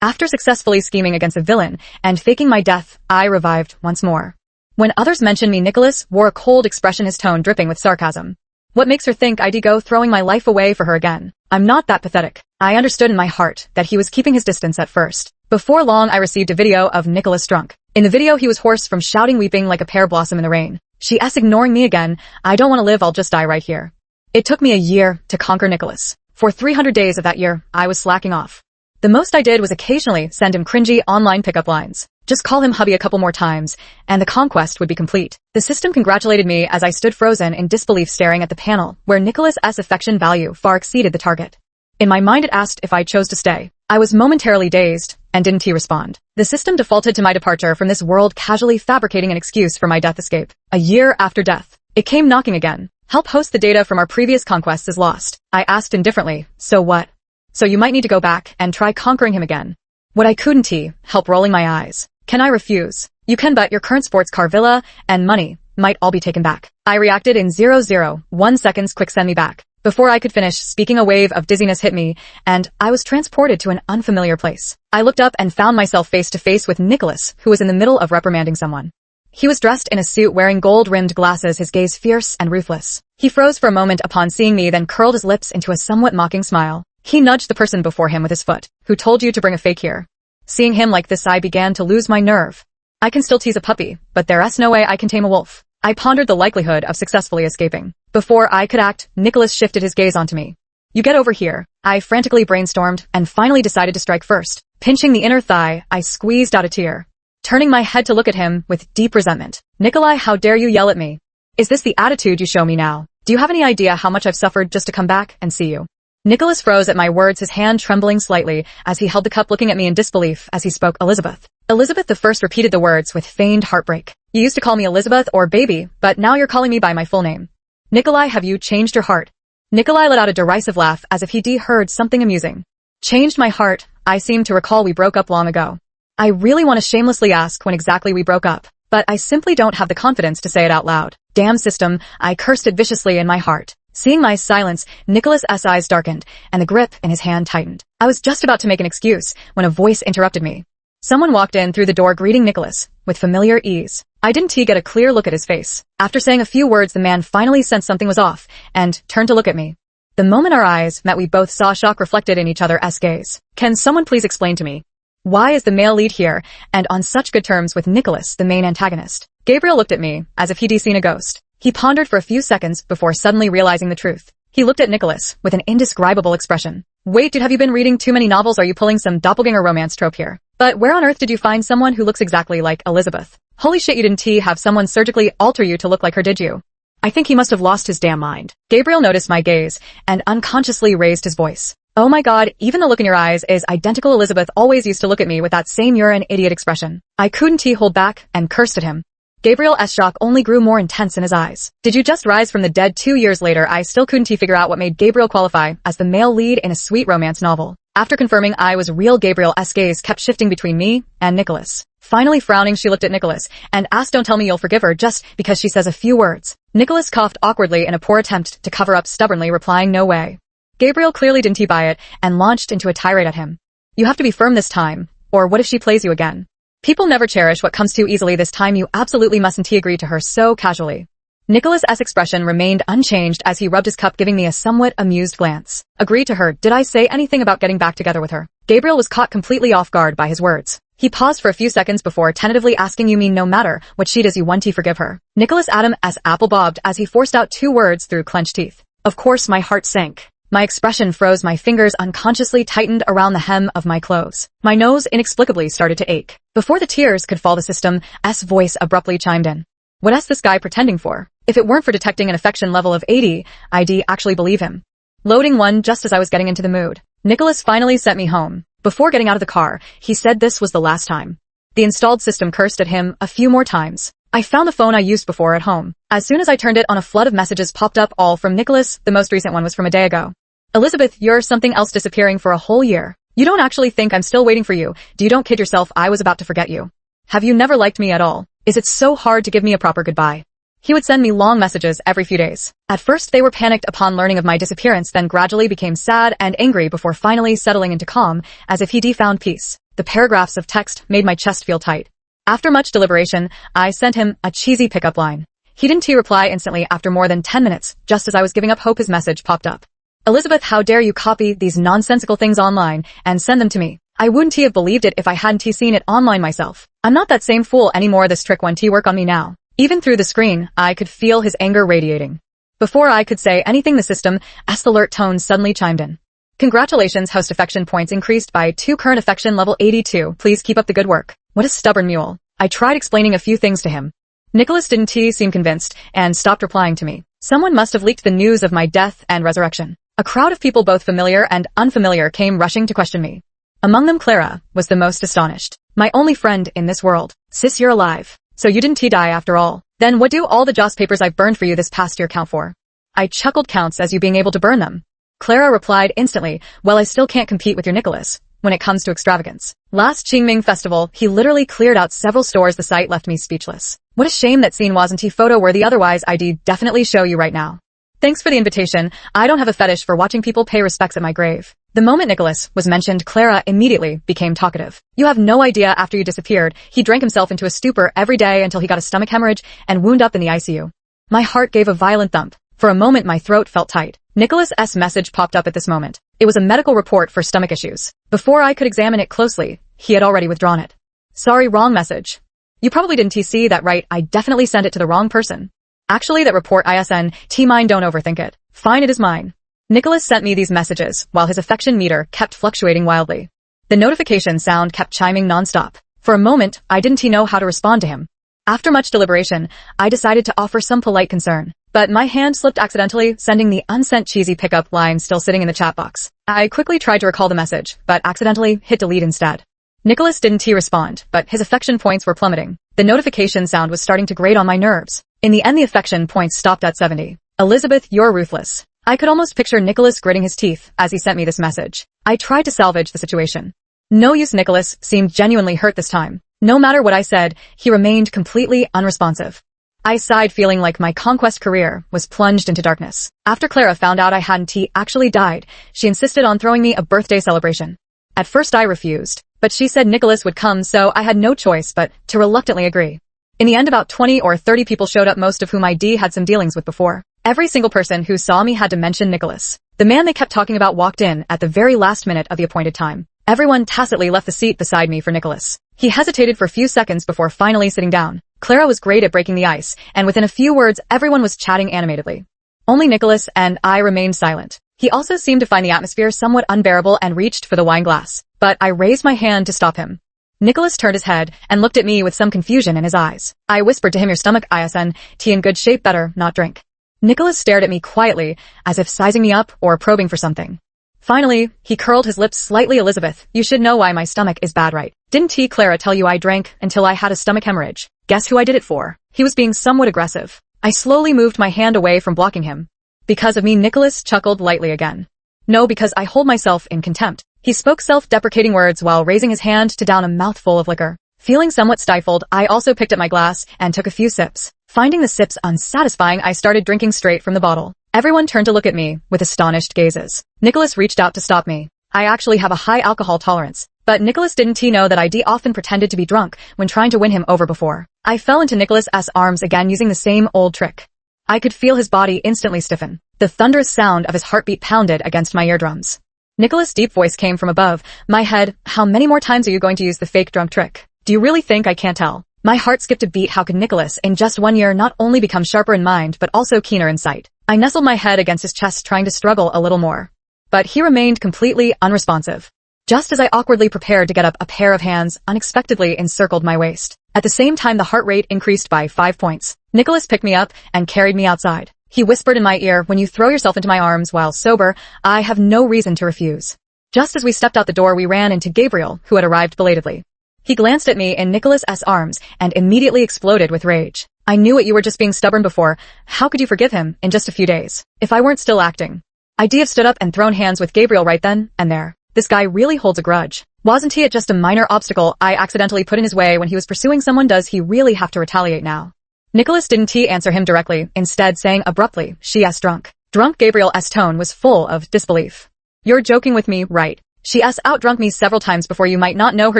After successfully scheming against a villain and faking my death, I revived once more. When others mentioned me, Nicholas wore a cold expression, his tone dripping with sarcasm. What makes her think I'd go throwing my life away for her again? I'm not that pathetic. I understood in my heart that he was keeping his distance at first. Before long, I received a video of Nicholas drunk. In the video, he was hoarse from shouting, weeping like a pear blossom in the rain. She ignoring me again. I don't want to live, I'll just die right here. It took me a year to conquer Nicholas. For 300 days of that year, I was slacking off. The most I did was occasionally send him cringy online pickup lines. Just call him hubby a couple more times, and the conquest would be complete. The system congratulated me as I stood frozen in disbelief staring at the panel, where Nicholas's affection value far exceeded the target. In my mind it asked if I chose to stay. I was momentarily dazed, and didn't he respond? The system defaulted to my departure from this world, casually fabricating an excuse for my death escape. A year after death, it came knocking again. Help host, the data from our previous conquests is lost. I asked indifferently, so what? So you might need to go back and try conquering him again. What I couldn't help rolling my eyes. Can I refuse? You can, but your current sports car, villa, and money might all be taken back. I reacted in 001 seconds. Quick, send me back. Before I could finish speaking, a wave of dizziness hit me, and I was transported to an unfamiliar place. I looked up and found myself face to face with Nicholas, who was in the middle of reprimanding someone. He was dressed in a suit, wearing gold-rimmed glasses, his gaze fierce and ruthless. He froze for a moment upon seeing me, then curled his lips into a somewhat mocking smile. He nudged the person before him with his foot. Who told you to bring a fake here? Seeing him like this, I began to lose my nerve. I can still tease a puppy, but there's no way I can tame a wolf. I pondered the likelihood of successfully escaping. Before I could act, Nicholas shifted his gaze onto me. You get over here. I frantically brainstormed and finally decided to strike first. Pinching the inner thigh, I squeezed out a tear. Turning my head to look at him with deep resentment. Nikolai, how dare you yell at me? Is this the attitude you show me now? Do you have any idea how much I've suffered just to come back and see you? Nicholas froze at my words, his hand trembling slightly as he held the cup, looking at me in disbelief as he spoke. Elizabeth. Elizabeth the First repeated the words with feigned heartbreak. You used to call me Elizabeth or baby, but now you're calling me by my full name. Nikolai, have you changed your heart? Nikolai let out a derisive laugh as if he'd heard something amusing. Changed my heart? I seem to recall we broke up long ago. I really want to shamelessly ask when exactly we broke up, but I simply don't have the confidence to say it out loud. Damn system, I cursed it viciously in my heart. Seeing my silence, Nicholas's eyes darkened, and the grip in his hand tightened. I was just about to make an excuse when a voice interrupted me. Someone walked in through the door, greeting Nicholas with familiar ease. I didn't get a clear look at his face. After saying a few words, the man finally sensed something was off and turned to look at me. The moment our eyes met, we both saw shock reflected in each other's gaze. Can someone please explain to me? Why is the male lead here and on such good terms with Nicholas, the main antagonist? Gabriel looked at me as if he'd seen a ghost. He pondered for a few seconds before suddenly realizing the truth. He looked at Nicholas with an indescribable expression. Wait, dude, have you been reading too many novels? Are you pulling some doppelganger romance trope here? But where on earth did you find someone who looks exactly like Elizabeth? Holy shit, you didn't have someone surgically alter you to look like her, did you? I think he must have lost his damn mind. Gabriel noticed my gaze and unconsciously raised his voice. Oh my god, even the look in your eyes is identical. Elizabeth always used to look at me with that same you're an idiot expression. I couldn't hold back and cursed at him. Gabriel's shock only grew more intense in his eyes. Did you just rise from the dead 2 years later? I still couldn't figure out what made Gabriel qualify as the male lead in a sweet romance novel. After confirming I was real, Gabriel's gaze kept shifting between me and Nicholas. Finally frowning, she looked at Nicholas and asked, don't tell me you'll forgive her just because she says a few words. Nicholas coughed awkwardly in a poor attempt to cover up, stubbornly replying, no way. Gabriel clearly didn't buy it and launched into a tirade at him. You have to be firm this time, or what if she plays you again? People never cherish what comes too easily. This time you absolutely mustn't. He agreed to her so casually. Nicholas's expression remained unchanged as he rubbed his cup, giving me a somewhat amused glance. Agreed to her? Did I say anything about getting back together with her? Gabriel was caught completely off guard by his words. He paused for a few seconds before tentatively asking, you mean no matter what she does you want to forgive her? Nicholas Adam's apple bobbed as he forced out 2 words through clenched teeth. Of course. My heart sank. My expression froze. My fingers unconsciously tightened around the hem of my clothes. My nose inexplicably started to ache. Before the tears could fall, the system's voice abruptly chimed in. What's this guy pretending for? If it weren't for detecting an affection level of 80, I'd actually believe him. Loading 1. Just as I was getting into the mood, Nicholas finally sent me home. Before getting out of the car, he said this was the last time. The installed system cursed at him a few more times. I found the phone I used before at home. As soon as I turned it on, a flood of messages popped up, all from Nicholas. The most recent one was from a day ago. Elizabeth, you're something else, disappearing for a whole year. You don't actually think I'm still waiting for you, do you? Don't kid yourself, I was about to forget you. Have you never liked me at all? Is it so hard to give me a proper goodbye? He would send me long messages every few days. At first they were panicked upon learning of my disappearance, then gradually became sad and angry before finally settling into calm, as if he'd found peace. The paragraphs of text made my chest feel tight. After much deliberation, I sent him a cheesy pickup line. He didn't reply instantly after more than 10 minutes. Just as I was giving up hope, his message popped up. Elizabeth, how dare you copy these nonsensical things online and send them to me? I wouldn't have believed it if I hadn't seen it online myself. I'm not that same fool anymore. This trick won't work on me now. Even through the screen, I could feel his anger radiating. Before I could say anything, the system's alert tone suddenly chimed in. Congratulations, host affection points increased by 2, current affection level 82. Please keep up the good work. What a stubborn mule. I tried explaining a few things to him. Nicholas didn't seem convinced and stopped replying to me. Someone must have leaked the news of my death and resurrection. A crowd of people, both familiar and unfamiliar, came rushing to question me. Among them, Clara was the most astonished. My only friend in this world. Sis, you're alive. So you didn't die after all. Then what do all the joss papers I've burned for you this past year count for? I chuckled. Counts as you being able to burn them. Clara replied instantly, well, I still can't compete with your Nicholas when it comes to extravagance. Last Qingming festival, he literally cleared out several stores. The sight left me speechless. What a shame that scene wasn't photo worthy, otherwise I'd definitely show you right now. Thanks for the invitation. I don't have a fetish for watching people pay respects at my grave. The moment Nicholas was mentioned, Clara immediately became talkative. You have no idea, after you disappeared, he drank himself into a stupor every day until he got a stomach hemorrhage and wound up in the ICU. My heart gave a violent thump. For a moment my throat felt tight. Nicholas's message popped up at this moment. It was a medical report for stomach issues. Before I could examine it closely, he had already withdrawn it. Sorry, wrong message. You probably didn't see that, right? I definitely sent it to the wrong person. Actually, that report isn't mine, don't overthink it. Fine, it is mine. Nicholas sent me these messages while his affection meter kept fluctuating wildly. The notification sound kept chiming nonstop. For a moment, I didn't know how to respond to him. After much deliberation, I decided to offer some polite concern. But my hand slipped accidentally, sending the unsent cheesy pickup line still sitting in the chat box. I quickly tried to recall the message, but accidentally hit delete instead. Nicholas didn't respond, but his affection points were plummeting. The notification sound was starting to grate on my nerves. In the end, the affection points stopped at 70. Elizabeth, you're ruthless. I could almost picture Nicholas gritting his teeth as he sent me this message. I tried to salvage the situation. No use. Nicholas seemed genuinely hurt this time. No matter what I said, he remained completely unresponsive. I sighed, feeling like my conquest career was plunged into darkness. After Clara found out I hadn't actually died, she insisted on throwing me a birthday celebration. At first I refused, but she said Nicholas would come, so I had no choice but to reluctantly agree. In the end, about 20 or 30 people showed up, most of whom I'd had some dealings with before. Every single person who saw me had to mention Nicholas. The man they kept talking about walked in at the very last minute of the appointed time. Everyone tacitly left the seat beside me for Nicholas. He hesitated for a few seconds before finally sitting down. Clara was great at breaking the ice, and within a few words everyone was chatting animatedly. Only Nicholas and I remained silent. He also seemed to find the atmosphere somewhat unbearable and reached for the wine glass, but I raised my hand to stop him. Nicholas turned his head and looked at me with some confusion in his eyes. I whispered to him, your stomach isn't in good shape, better not drink. Nicholas stared at me quietly, as if sizing me up or probing for something. Finally, he curled his lips slightly. Elizabeth, you should know why my stomach is bad, right? Didn't Clara tell you I drank until I had a stomach hemorrhage? Guess who I did it for? He was being somewhat aggressive. I slowly moved my hand away from blocking him. Because of me, Nicholas chuckled lightly again. No, because I hold myself in contempt. He spoke self-deprecating words while raising his hand to down a mouthful of liquor. Feeling somewhat stifled, I also picked up my glass and took a few sips. Finding the sips unsatisfying, I started drinking straight from the bottle. Everyone turned to look at me with astonished gazes. Nicholas reached out to stop me. I actually have a high alcohol tolerance. But Nicholas didn't know that I often pretended to be drunk when trying to win him over before. I fell into Nicholas's arms again, using the same old trick. I could feel his body instantly stiffen. The thunderous sound of his heartbeat pounded against my eardrums. Nicholas' deep voice came from above my head. How many more times are you going to use the fake drunk trick? Do you really think I can't tell? My heart skipped a beat. How could Nicholas, in just 1 year, not only become sharper in mind but also keener in sight? I nestled my head against his chest, trying to struggle a little more. But he remained completely unresponsive. Just as I awkwardly prepared to get up, a pair of hands unexpectedly encircled my waist. At the same time, the heart rate increased by 5 points. Nicholas picked me up and carried me outside. He whispered in my ear, when you throw yourself into my arms while sober, I have no reason to refuse. Just as we stepped out the door, we ran into Gabriel, who had arrived belatedly. He glanced at me in Nicholas's arms and immediately exploded with rage. I knew it, you were just being stubborn before. How could you forgive him in just a few days? If I weren't still acting. I'd have stood up and thrown hands with Gabriel right then and there. This guy really holds a grudge. Wasn't he just a minor obstacle I accidentally put in his way when he was pursuing someone? Does he really have to retaliate now? Nicholas didn't answer him directly, instead saying abruptly, she's drunk. Drunk. Gabriel's tone was full of disbelief. You're joking with me, right? She outdrunk me several times before. You might not know her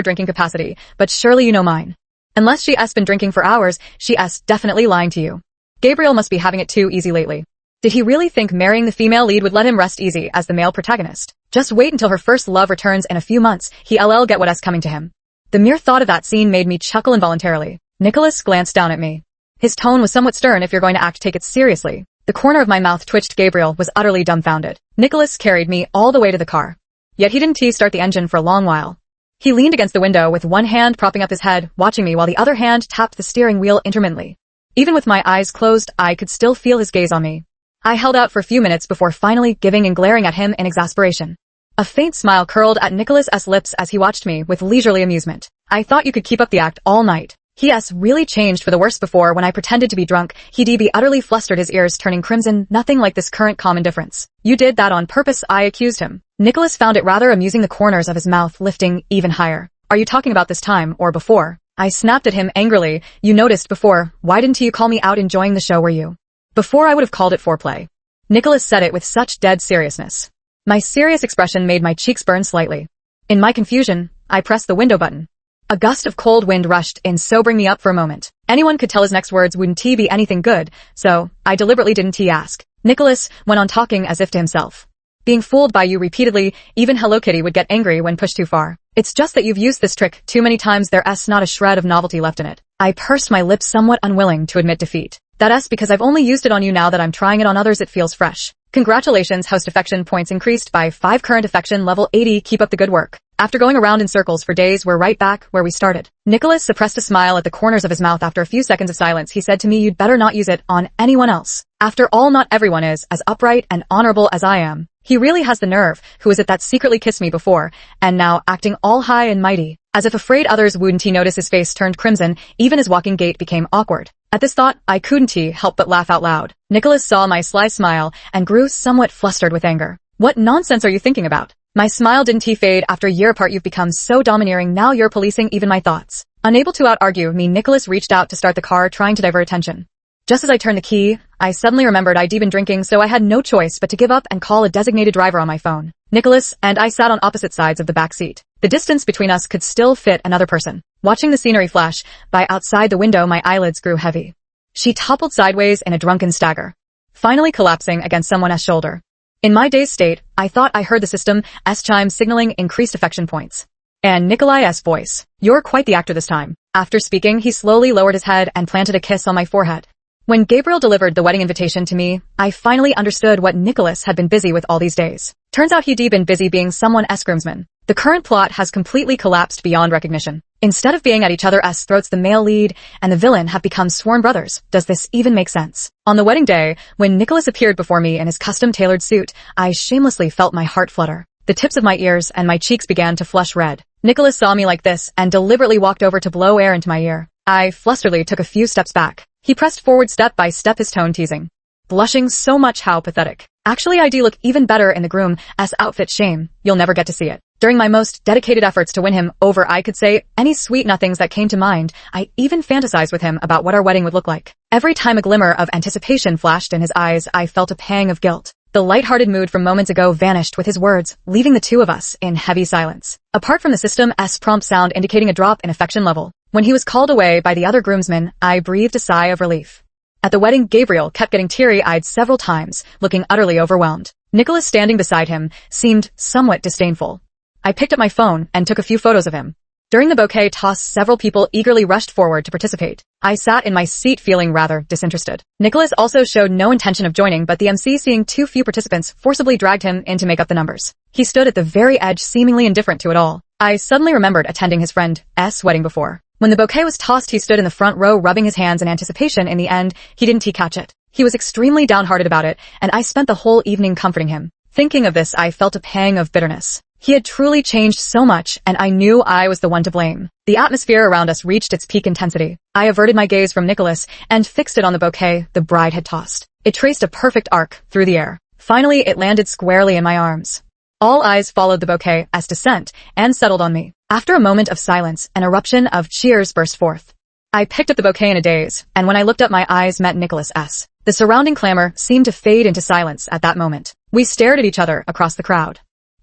drinking capacity, but surely you know mine. Unless she's been drinking for hours, she's definitely lying to you. Gabriel must be having it too easy lately. Did he really think marrying the female lead would let him rest easy as the male protagonist? Just wait until her first love returns in a few months. He'll get what's coming to him. The mere thought of that scene made me chuckle involuntarily. Nicholas glanced down at me. His tone was somewhat stern. If you're going to act, take it seriously. The corner of my mouth twitched. Gabriel was utterly dumbfounded. Nicholas carried me all the way to the car. Yet he didn't start the engine for a long while. He leaned against the window with one hand propping up his head, watching me while the other hand tapped the steering wheel intermittently. Even with my eyes closed, I could still feel his gaze on me. I held out for a few minutes before finally giving and glaring at him in exasperation. A faint smile curled at Nicholas's lips as he watched me with leisurely amusement. I thought you could keep up the act all night. He's really changed for the worse. Before, when I pretended to be drunk, he'd be utterly flustered, his ears turning crimson. Nothing like this current calm indifference. You did that on purpose, I accused him. Nicholas found it rather amusing, the corners of his mouth lifting even higher. Are you talking about this time or before? I snapped at him angrily. You noticed before. Why didn't you call me out enjoying the show, were you? Before, I would have called it foreplay. Nicholas said it with such dead seriousness. My serious expression made my cheeks burn slightly. In my confusion, I pressed the window button. A gust of cold wind rushed in, sobering me up for a moment. Anyone could tell his next words wouldn't be anything good, so I deliberately didn't ask. Nicholas went on talking as if to himself. Being fooled by you repeatedly, even Hello Kitty would get angry when pushed too far. It's just that you've used this trick too many times. There's not a shred of novelty left in it. I pursed my lips, somewhat unwilling to admit defeat. That's because I've only used it on you. Now that I'm trying it on others, it feels fresh. Congratulations, host. Affection points increased by 5. Current affection level 80. Keep up the good work. After going around in circles for days, we're right back where we started. Nicholas suppressed a smile at the corners of his mouth. After a few seconds of silence, he said to me, you'd better not use it on anyone else. After all, not everyone is as upright and honorable as I am. He really has the nerve. Who is it that secretly kissed me before, and now acting all high and mighty, as if afraid others wouldn't notice? His face turned crimson, even his walking gait became awkward. At this thought, I couldn't help but laugh out loud. Nicholas saw my sly smile and grew somewhat flustered with anger. What nonsense are you thinking about? My smile didn't fade. After a year apart, you've become so domineering. Now you're policing even my thoughts. Unable to out-argue me, Nicholas reached out to start the car, trying to divert attention. Just as I turned the key, I suddenly remembered I'd been drinking, so I had no choice but to give up and call a designated driver on my phone. Nicholas and I sat on opposite sides of the back seat. The distance between us could still fit another person. Watching the scenery flash by outside the window, my eyelids grew heavy. She toppled sideways in a drunken stagger, finally collapsing against someone's shoulder. In my dazed state, I thought I heard the system's chime signaling increased affection points. And Nikolai's voice. You're quite the actor this time. After speaking, he slowly lowered his head and planted a kiss on my forehead. When Gabriel delivered the wedding invitation to me, I finally understood what Nicholas had been busy with all these days. Turns out he'd been busy being someone's groomsman. The current plot has completely collapsed beyond recognition. Instead of being at each other's throats, the male lead and the villain have become sworn brothers. Does this even make sense? On the wedding day, when Nicholas appeared before me in his custom-tailored suit, I shamelessly felt my heart flutter. The tips of my ears and my cheeks began to flush red. Nicholas saw me like this and deliberately walked over to blow air into my ear. I flusteredly took a few steps back. He pressed forward step by step, his tone teasing. Blushing so much, how pathetic. Actually, I do look even better in the groom's outfit. Shame, you'll never get to see it. During my most dedicated efforts to win him over, I could say any sweet nothings that came to mind. I even fantasized with him about what our wedding would look like. Every time a glimmer of anticipation flashed in his eyes, I felt a pang of guilt. The light-hearted mood from moments ago vanished with his words, leaving the two of us in heavy silence. Apart from the system's prompt sound indicating a drop in affection level, when he was called away by the other groomsmen, I breathed a sigh of relief. At the wedding, Gabriel kept getting teary-eyed several times, looking utterly overwhelmed. Nicholas, standing beside him, seemed somewhat disdainful. I picked up my phone and took a few photos of him. During the bouquet toss, several people eagerly rushed forward to participate. I sat in my seat feeling rather disinterested. Nicholas also showed no intention of joining, but the MC, seeing too few participants, forcibly dragged him in to make up the numbers. He stood at the very edge, seemingly indifferent to it all. I suddenly remembered attending his friend's wedding before. When the bouquet was tossed, he stood in the front row rubbing his hands in anticipation. In the end, he didn't catch it. He was extremely downhearted about it, and I spent the whole evening comforting him. Thinking of this, I felt a pang of bitterness. He had truly changed so much, and I knew I was the one to blame. The atmosphere around us reached its peak intensity. I averted my gaze from Nicholas and fixed it on the bouquet the bride had tossed. It traced a perfect arc through the air. Finally, it landed squarely in my arms. All eyes followed the bouquet's descent and settled on me. After a moment of silence, an eruption of cheers burst forth. I picked up the bouquet in a daze, and when I looked up, my eyes met Nicholas's. The surrounding clamor seemed to fade into silence at that moment. We stared at each other across the crowd.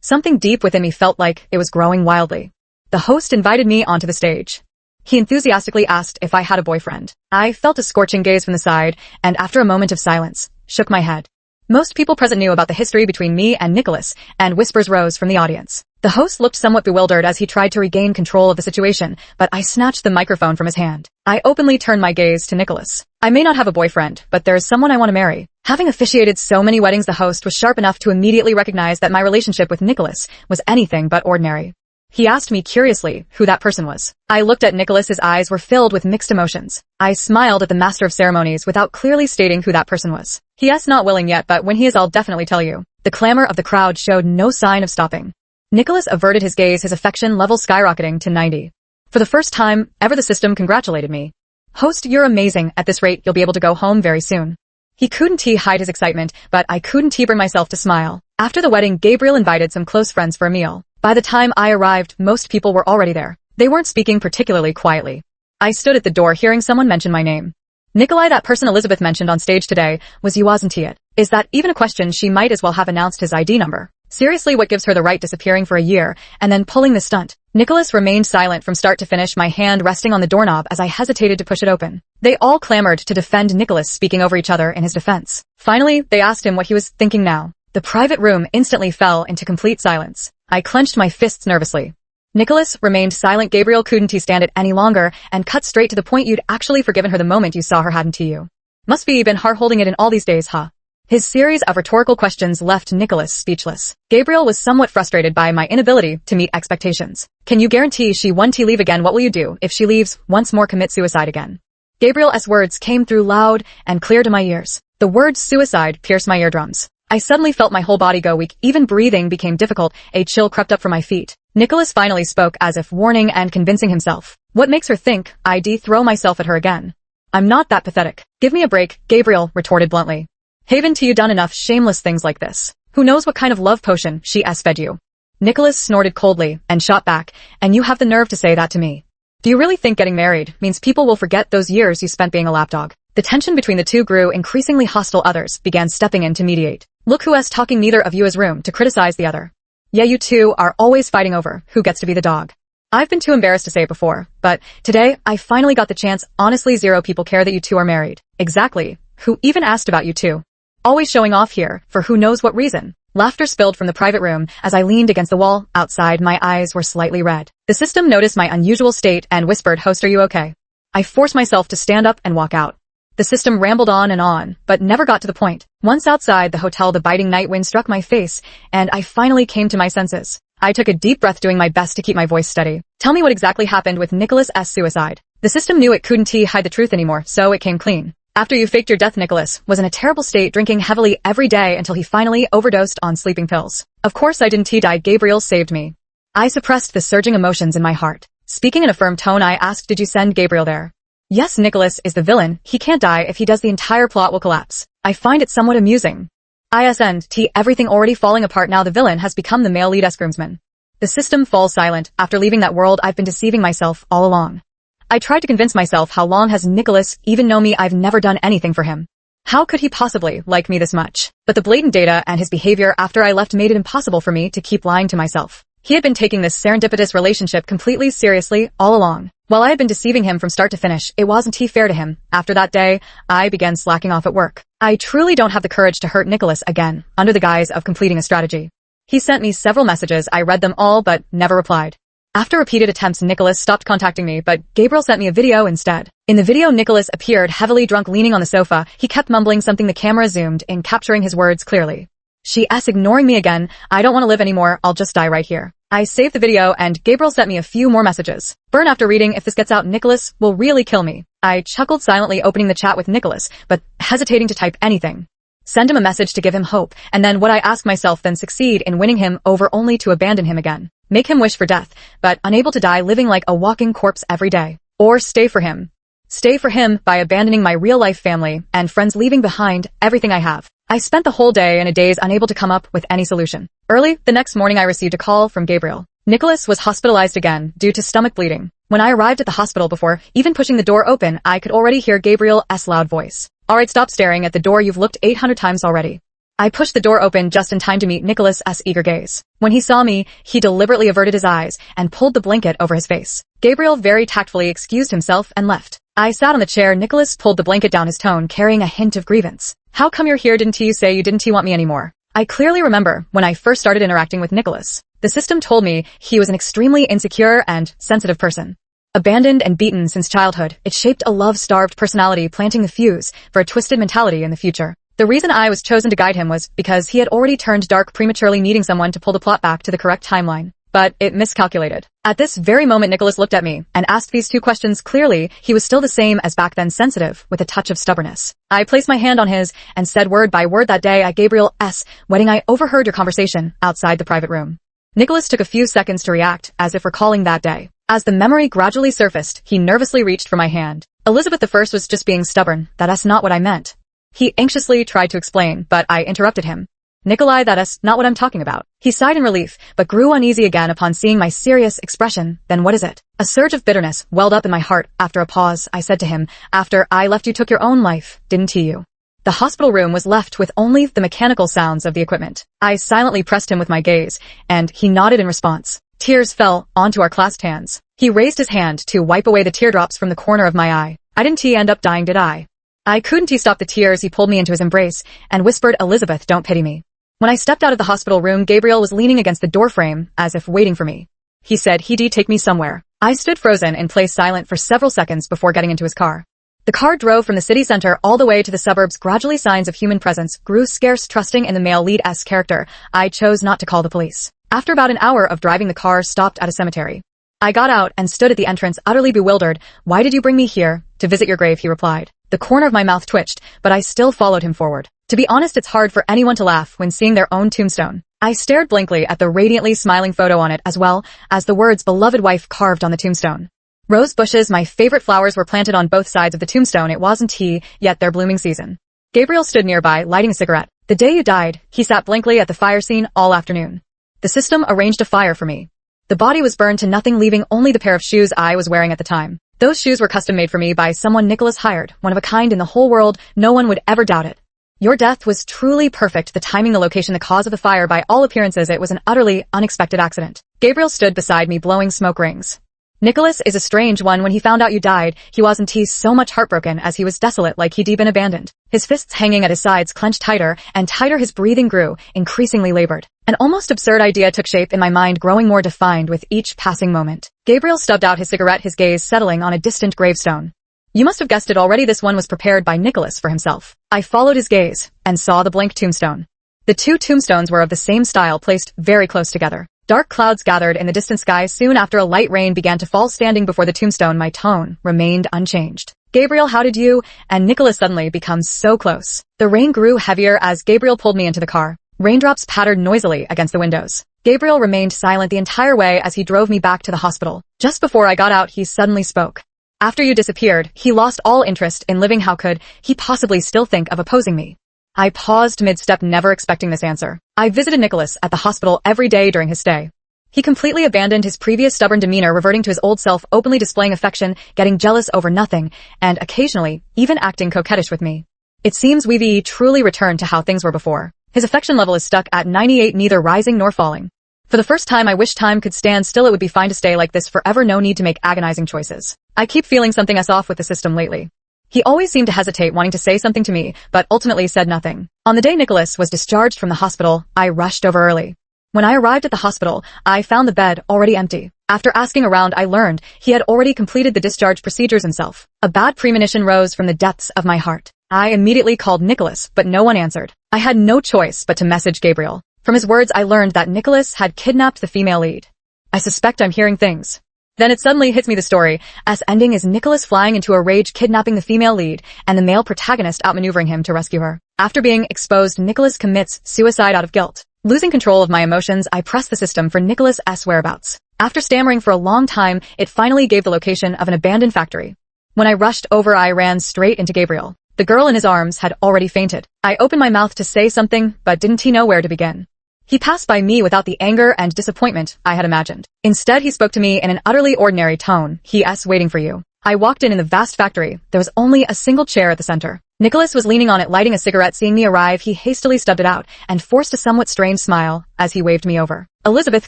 Something deep within me felt like it was growing wildly. The host invited me onto the stage. He enthusiastically asked if I had a boyfriend. I felt a scorching gaze from the side, and after a moment of silence, shook my head. Most people present knew about the history between me and Nicholas, and whispers rose from the audience. The host looked somewhat bewildered as he tried to regain control of the situation, but I snatched the microphone from his hand. I openly turned my gaze to Nicholas. I may not have a boyfriend, but there is someone I want to marry. Having officiated so many weddings, the host was sharp enough to immediately recognize that my relationship with Nicholas was anything but ordinary. He asked me curiously who that person was. I looked at Nicholas. His eyes were filled with mixed emotions. I smiled at the master of ceremonies without clearly stating who that person was. Yes, not willing yet, but when he is, I'll definitely tell you. The clamor of the crowd showed no sign of stopping. Nicholas averted his gaze, his affection level skyrocketing to 90. For the first time ever, the system congratulated me. Host, you're amazing. At this rate, you'll be able to go home very soon. He couldn't hide his excitement, but I couldn't bring myself to smile. After the wedding, Gabriel invited some close friends for a meal. By the time I arrived, most people were already there. They weren't speaking particularly quietly. I stood at the door hearing someone mention my name. Nikolai, that person Elizabeth mentioned on stage today, was you, wasn't it? Is that even a question? She might as well have announced his ID number. Seriously, what gives her the right disappearing for a year and then pulling the stunt? Nicholas remained silent from start to finish, my hand resting on the doorknob as I hesitated to push it open. They all clamored to defend Nicholas, speaking over each other in his defense. Finally, they asked him what he was thinking now. The private room instantly fell into complete silence. I clenched my fists nervously. Nicholas remained silent. Gabriel couldn't stand it any longer and cut straight to the point. You'd actually forgiven her the moment you saw her, hadn't you? Must be been hard holding it in all these days, huh? His series of rhetorical questions left Nicholas speechless. Gabriel was somewhat frustrated by my inability to meet expectations. Can you guarantee she won't leave again? What will you do if she leaves, once more commit suicide again? Gabriel's words came through loud and clear to my ears. The word suicide pierced my eardrums. I suddenly felt my whole body go weak. Even breathing became difficult. A chill crept up from my feet. Nicholas finally spoke, as if warning and convincing himself. What makes her think I'd throw myself at her again? I'm not that pathetic. Give me a break, Gabriel retorted bluntly. Haven't you done enough shameless things like this? Who knows what kind of love potion she fed you? Nicholas snorted coldly and shot back. And you have the nerve to say that to me? Do you really think getting married means people will forget those years you spent being a lapdog? The tension between the two grew increasingly hostile. Others began stepping in to mediate. Look who's talking. Neither of you has room to criticize the other. Yeah, you two are always fighting over who gets to be the dog. I've been too embarrassed to say it before, but today I finally got the chance. Honestly, zero people care that you two are married. Exactly. Who even asked about you two? Always showing off here, for who knows what reason. Laughter spilled from the private room as I leaned against the wall. Outside, my eyes were slightly red. The system noticed my unusual state and whispered, Host, are you okay? I forced myself to stand up and walk out. The system rambled on, but never got to the point. Once outside the hotel, the biting night wind struck my face, and I finally came to my senses. I took a deep breath, doing my best to keep my voice steady. Tell me what exactly happened with Nicholas's suicide. The system knew it couldn't hide the truth anymore, so it came clean. After you faked your death, Nicholas was in a terrible state, drinking heavily every day until he finally overdosed on sleeping pills. Of course I didn't die. Gabriel saved me. I suppressed the surging emotions in my heart. Speaking in a firm tone, I asked, did you send Gabriel there? Yes, Nicholas is the villain. He can't die. If he does, the entire plot will collapse. I find it somewhat amusing. Everything already falling apart now. The villain has become the male lead groomsman. The system falls silent. After leaving that world, I've been deceiving myself all along. I tried to convince myself, how long has Nicholas even known me? I've never done anything for him. How could he possibly like me this much? But the blatant data and his behavior after I left made it impossible for me to keep lying to myself. He had been taking this serendipitous relationship completely seriously all along. While I had been deceiving him from start to finish, it wasn't fair to him. After that day, I began slacking off at work. I truly don't have the courage to hurt Nicholas again, under the guise of completing a strategy. He sent me several messages. I read them all, but never replied. After repeated attempts, Nicholas stopped contacting me, but Gabriel sent me a video instead. In the video, Nicholas appeared heavily drunk, leaning on the sofa. He kept mumbling something. The camera zoomed in, capturing his words clearly. She's ignoring me again. I don't want to live anymore. I'll just die right here. I saved the video, and Gabriel sent me a few more messages. Burn after reading. If this gets out, Nicholas will really kill me. I chuckled silently, opening the chat with Nicholas, but hesitating to type anything. Send him a message to give him hope, and then would I ask myself, then succeed in winning him over only to abandon him again? Make him wish for death, but unable to die, living like a walking corpse every day. Or stay for him. Stay for him by abandoning my real-life family and friends, leaving behind everything I have. I spent the whole day and a daze unable to come up with any solution. Early the next morning, I received a call from Gabriel. Nicholas was hospitalized again due to stomach bleeding. When I arrived at the hospital, before even pushing the door open, I could already hear Gabriel's loud voice. Alright, stop staring at the door. You've looked 800 times already. I pushed the door open just in time to meet Nicholas's eager gaze. When he saw me, he deliberately averted his eyes and pulled the blanket over his face. Gabriel very tactfully excused himself and left. I sat on the chair. Nicholas pulled the blanket down, his tone carrying a hint of grievance. How come you're here? Didn't you say you didn't want me anymore? I clearly remember when I first started interacting with Nicholas. The system told me he was an extremely insecure and sensitive person. Abandoned and beaten since childhood, it shaped a love-starved personality, planting the fuse for a twisted mentality in the future. The reason I was chosen to guide him was because he had already turned dark prematurely, needing someone to pull the plot back to the correct timeline. But it miscalculated. At this very moment, Nicholas looked at me and asked these two questions. Clearly, he was still the same as back then, sensitive, with a touch of stubbornness. I placed my hand on his and said word by word, that day at Gabriel's wedding I overheard your conversation outside the private room. Nicholas took a few seconds to react, as if recalling that day. As the memory gradually surfaced, he nervously reached for my hand. Elizabeth I was just being stubborn. That's not what I meant. He anxiously tried to explain, but I interrupted him. Nikolai, that's not what I'm talking about. He sighed in relief, but grew uneasy again upon seeing my serious expression. Then what is it? A surge of bitterness welled up in my heart. After a pause, I said to him, after I left you took your own life, didn't you? The hospital room was left with only the mechanical sounds of the equipment. I silently pressed him with my gaze, and he nodded in response. Tears fell onto our clasped hands. He raised his hand to wipe away the teardrops from the corner of my eye. I didn't end up dying, did I? I couldn't stop the tears. He pulled me into his embrace and whispered, Elizabeth, don't pity me. When I stepped out of the hospital room, Gabriel was leaning against the doorframe, as if waiting for me. He said he'd take me somewhere. I stood frozen in place, silent for several seconds before getting into his car. The car drove from the city center all the way to the suburbs. Gradually, signs of human presence grew scarce. Trusting in the male lead's character, I chose not to call the police. After about an hour of driving, the car stopped at a cemetery. I got out and stood at the entrance, utterly bewildered. Why did you bring me here? To visit your grave, he replied. The corner of my mouth twitched, but I still followed him forward. To be honest, it's hard for anyone to laugh when seeing their own tombstone. I stared blankly at the radiantly smiling photo on it, as well as the words beloved wife carved on the tombstone. Rose bushes, my favorite flowers, were planted on both sides of the tombstone. It wasn't yet their blooming season. Gabriel stood nearby, lighting a cigarette. The day you died, he sat blankly at the fire scene all afternoon. The system arranged a fire for me. The body was burned to nothing, leaving only the pair of shoes I was wearing at the time. Those shoes were custom made for me by someone Nicholas hired, one of a kind in the whole world. No one would ever doubt it. Your death was truly perfect. The timing, the location, the cause of the fire. By all appearances, it was an utterly unexpected accident. Gabriel stood beside me, blowing smoke rings. Nicholas is a strange one. When he found out you died, he wasn't so much heartbroken as he was desolate, like he'd been abandoned. His fists hanging at his sides clenched tighter and tighter. His breathing grew increasingly labored. An almost absurd idea took shape in my mind, growing more defined with each passing moment. Gabriel stubbed out his cigarette, his gaze settling on a distant gravestone. You must have guessed it already. This one was prepared by Nicholas for himself. I followed his gaze and saw the blank tombstone. The two tombstones were of the same style, placed very close together. Dark clouds gathered in the distant sky soon after a light rain began to fall. Standing before the tombstone, my tone remained unchanged. Gabriel, how did you and Nicholas suddenly become so close? The rain grew heavier as Gabriel pulled me into the car. Raindrops pattered noisily against the windows. Gabriel remained silent the entire way as he drove me back to the hospital. Just before I got out, he suddenly spoke. After you disappeared, he lost all interest in living. How could he possibly still think of opposing me? I paused mid-step, never expecting this answer. I visited Nicholas at the hospital every day during his stay. He completely abandoned his previous stubborn demeanor, reverting to his old self, openly displaying affection, getting jealous over nothing, and occasionally even acting coquettish with me. It seems we've truly returned to how things were before. His affection level is stuck at 98, neither rising nor falling. For the first time, I wish time could stand still. It would be fine to stay like this forever, no need to make agonizing choices. I keep feeling something's off with the system lately. He always seemed to hesitate, wanting to say something to me, but ultimately said nothing. On the day Nicholas was discharged from the hospital, I rushed over early. When I arrived at the hospital, I found the bed already empty. After asking around, I learned he had already completed the discharge procedures himself. A bad premonition rose from the depths of my heart. I immediately called Nicholas, but no one answered. I had no choice but to message Gabriel. From his words, I learned that Nicholas had kidnapped the female lead. I suspect I'm hearing things. Then it suddenly hits me, the story's ending is Nicholas flying into a rage, kidnapping the female lead, and the male protagonist outmaneuvering him to rescue her. After being exposed, Nicholas commits suicide out of guilt. Losing control of my emotions, I pressed the system for Nicholas's whereabouts. After stammering for a long time, it finally gave the location of an abandoned factory. When I rushed over, I ran straight into Gabriel. The girl in his arms had already fainted. I opened my mouth to say something, but didn't know where to begin. He passed by me without the anger and disappointment I had imagined. Instead, he spoke to me in an utterly ordinary tone. Waiting for you. I walked in the vast factory. There was only a single chair at the center. Nicholas was leaning on it, lighting a cigarette. Seeing me arrive, he hastily stubbed it out and forced a somewhat strange smile as he waved me over. Elizabeth,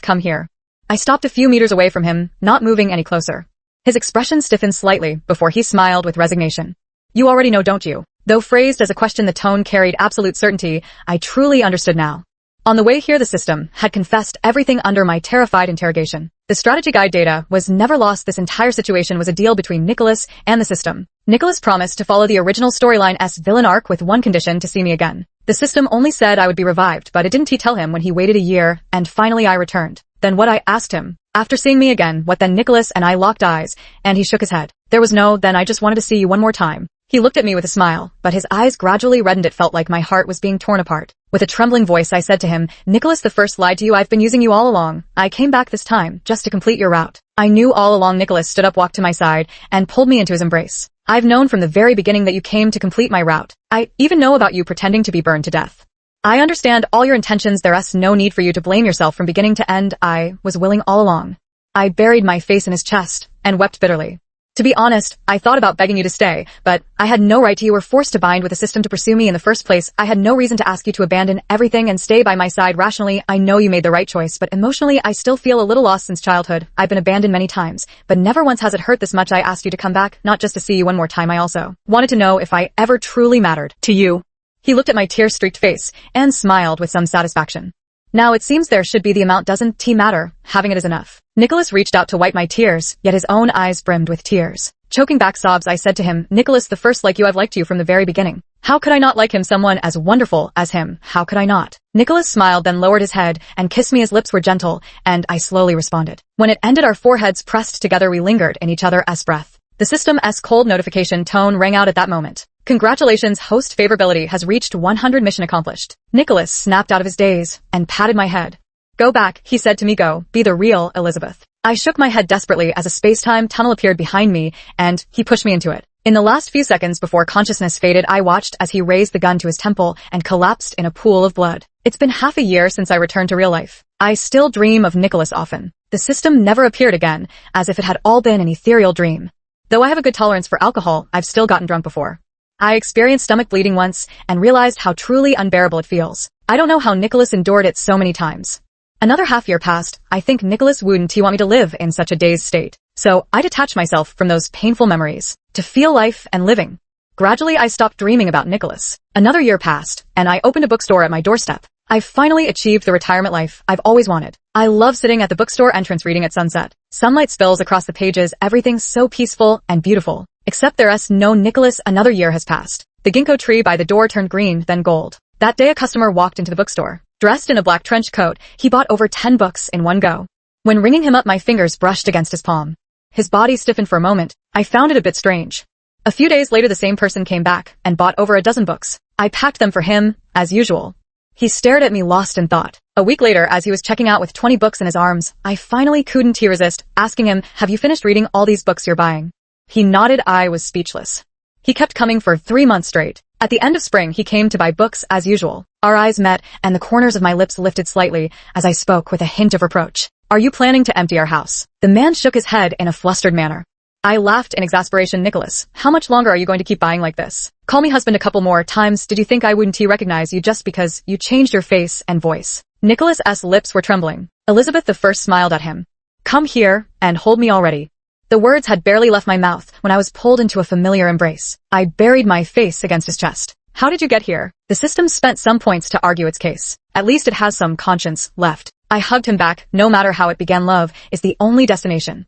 come here. I stopped a few meters away from him, not moving any closer. His expression stiffened slightly before he smiled with resignation. You already know, don't you? Though phrased as a question, the tone carried absolute certainty. I truly understood now. On the way here, the system had confessed everything under my terrified interrogation. The strategy guide data was never lost. This entire situation was a deal between Nicholas and the system. Nicholas promised to follow the original storyline's villain arc with one condition: to see me again. The system only said I would be revived, but it didn't tell him when he waited a year, and finally I returned. Then what? I asked him. After seeing me again, what then? Nicholas and I locked eyes, and he shook his head. There was no then. I just wanted to see you one more time. He looked at me with a smile, but his eyes gradually reddened. It felt like my heart was being torn apart. With a trembling voice, I said to him, Nicholas the First lied to you. I've been using you all along. I came back this time, just to complete your route. I knew all along. Nicholas stood up, walked to my side, and pulled me into his embrace. I've known from the very beginning that you came to complete my route. I even know about you pretending to be burned to death. I understand all your intentions. There's no need for you to blame yourself from beginning to end. I was willing all along. I buried my face in his chest and wept bitterly. To be honest, I thought about begging you to stay, but I had no right to. You were forced to bind with the system to pursue me in the first place. I had no reason to ask you to abandon everything and stay by my side. Rationally, I know you made the right choice, but emotionally, I still feel a little lost. Since childhood, I've been abandoned many times, but never once has it hurt this much. I asked you to come back, not just to see you one more time. I also wanted to know if I ever truly mattered to you. He looked at my tear-streaked face and smiled with some satisfaction. Now it seems there should be the amount. Doesn't matter. Having it is enough. Nicholas reached out to wipe my tears, yet his own eyes brimmed with tears. Choking back sobs, I said to him, Nicholas the First, like you, I've liked you from the very beginning. How could I not like him? Someone as wonderful as him. How could I not? Nicholas smiled, then lowered his head and kissed me. His lips were gentle, and I slowly responded. When it ended, our foreheads pressed together. We lingered in each other's breath. The system's cold notification tone rang out at that moment. Congratulations, host favorability has reached 100. Mission accomplished. Nicholas snapped out of his daze and patted my head. Go back, he said to me. Go, be the real Elizabeth. I shook my head desperately as a space-time tunnel appeared behind me, and he pushed me into it. In the last few seconds before consciousness faded, I watched as he raised the gun to his temple and collapsed in a pool of blood. It's been half a year since I returned to real life. I still dream of Nicholas often. The system never appeared again, as if it had all been an ethereal dream. Though I have a good tolerance for alcohol, I've still gotten drunk before. I experienced stomach bleeding once and realized how truly unbearable it feels. I don't know how Nicholas endured it so many times. Another half year passed. I think Nicholas wouldn't want me to live in such a dazed state. So I detached myself from those painful memories to feel life and living. Gradually, I stopped dreaming about Nicholas. Another year passed, and I opened a bookstore at my doorstep. I've finally achieved the retirement life I've always wanted. I love sitting at the bookstore entrance reading at sunset. Sunlight spills across the pages, everything's so peaceful and beautiful. Except there's no Nicholas. Another year has passed. The ginkgo tree by the door turned green, then gold. That day a customer walked into the bookstore. Dressed in a black trench coat, he bought over 10 books in one go. When ringing him up, my fingers brushed against his palm. His body stiffened for a moment. I found it a bit strange. A few days later, the same person came back and bought over a dozen books. I packed them for him, as usual. He stared at me, lost in thought. A week later, as he was checking out with 20 books in his arms, I finally couldn't resist, asking him, have you finished reading all these books you're buying? He nodded. I was speechless. He kept coming for 3 months straight. At the end of spring, he came to buy books as usual. Our eyes met, and the corners of my lips lifted slightly as I spoke with a hint of reproach. Are you planning to empty our house? The man shook his head in a flustered manner. I laughed in exasperation. Nicholas, how much longer are you going to keep buying like this? Call me husband a couple more times. Did you think I wouldn't recognize you just because you changed your face and voice? Nicholas's lips were trembling. Elizabeth the First smiled at him. Come here and hold me already. The words had barely left my mouth when I was pulled into a familiar embrace. I buried my face against his chest. How did you get here? The system spent some points to argue its case. At least it has some conscience left. I hugged him back. No matter how it began, love is the only destination.